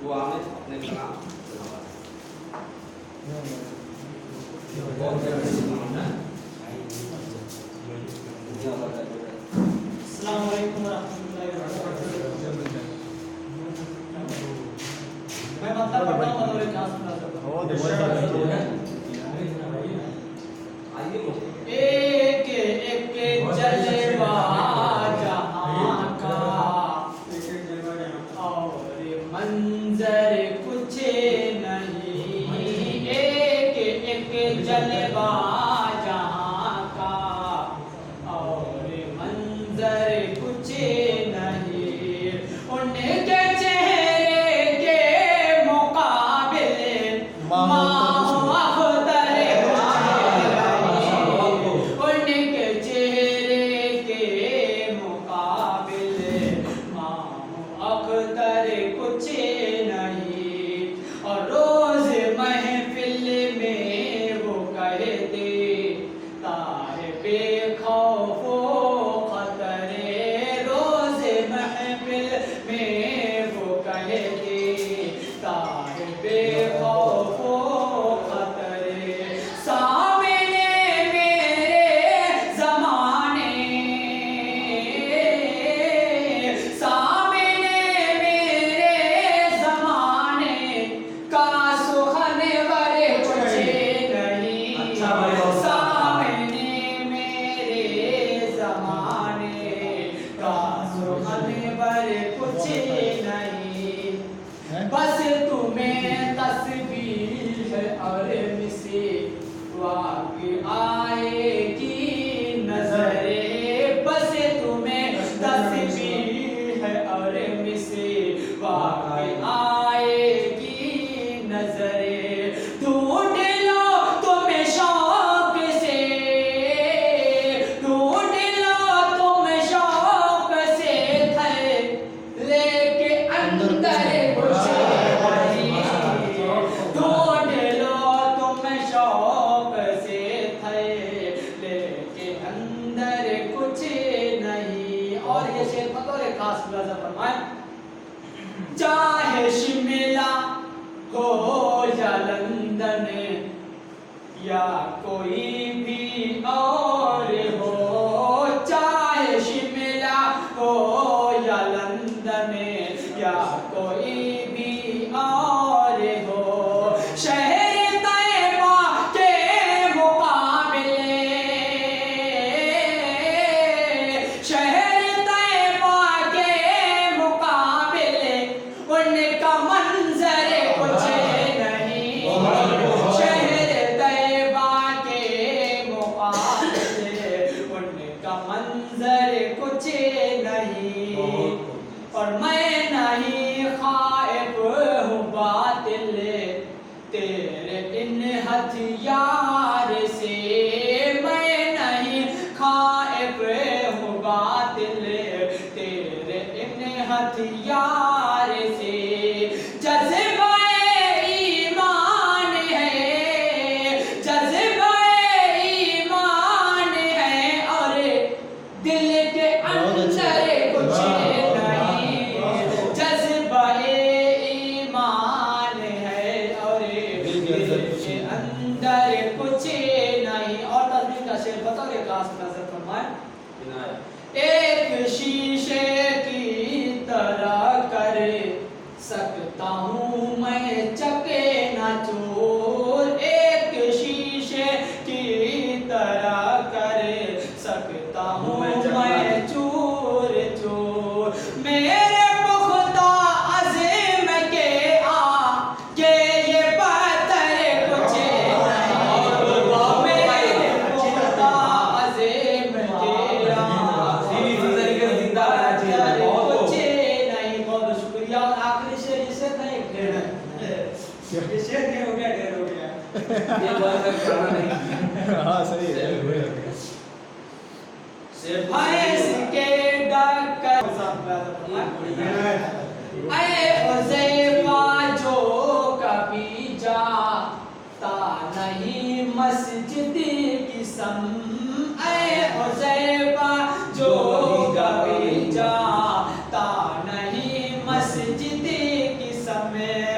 دعا میں اپنے کلام السلام علیکم ورحمۃ اللہ وبرکاتہ. میں مطلب پڑھتا ہوں اور کلاس میں ایک ایک جلوہ جہاں کا اور منظر کچھ نہیں. ایک ایک جلوہ جہاں کا اور منظر کچھ نہیں. ان کے چہرے کے مقابلے بس تمہیں تصویر اور مسواک آئے گی نظرے. بس تمہیں تصویر اور مسواک آئے گی نظرے. ڈھونڈ لو تم شوق سے، ڈھونڈ لو تم شوق سے تھے لے کے اندر چاہے شملہ ہو یا لندن یا کوئی بھی اور ہو. چاہے شملہ ہو یا لندن یا کوئی بھی اور ہو. شہر طیبہ کے مقابلے، شہر طیبہ کے مقابلے ان کا منظر کچھ نہیں. شہر طیبہ کے مقابلے ان کا منظر کچھ نہیں. اور میں نہیں خائف ہوں باطل تیرے ان ہتھیار سے. میں نہیں خائف ہوں باطل تیرے ان ہتھیار سے. جذبہ ایمان ہے، جذبہ ایمان ہے اور دل کے اندر کچھ نہیں. جذبہ ایمان ہے اور دل کے اندر کچھ نہیں. اور تصویر کا شعر بطور خاص نظر فرمائیں. ایک شیشے کی طرح کر سکتا ہوں میں چکے نہ چور. ایک شیشے کی طرح کر سکتا ہوں میں چور چور. میرے پختہ عزم کے آگے یہ پتھر کچھ نہیں. میرے پختہ عزم کے ہاں صحیح ہے. بھینس کے ڈکر اے حذیفہ جو کبھی جاتا نہیں مسجد کی سم. اے حذیفہ جو کبھی جاتا نہیں مسجد کی سم. میں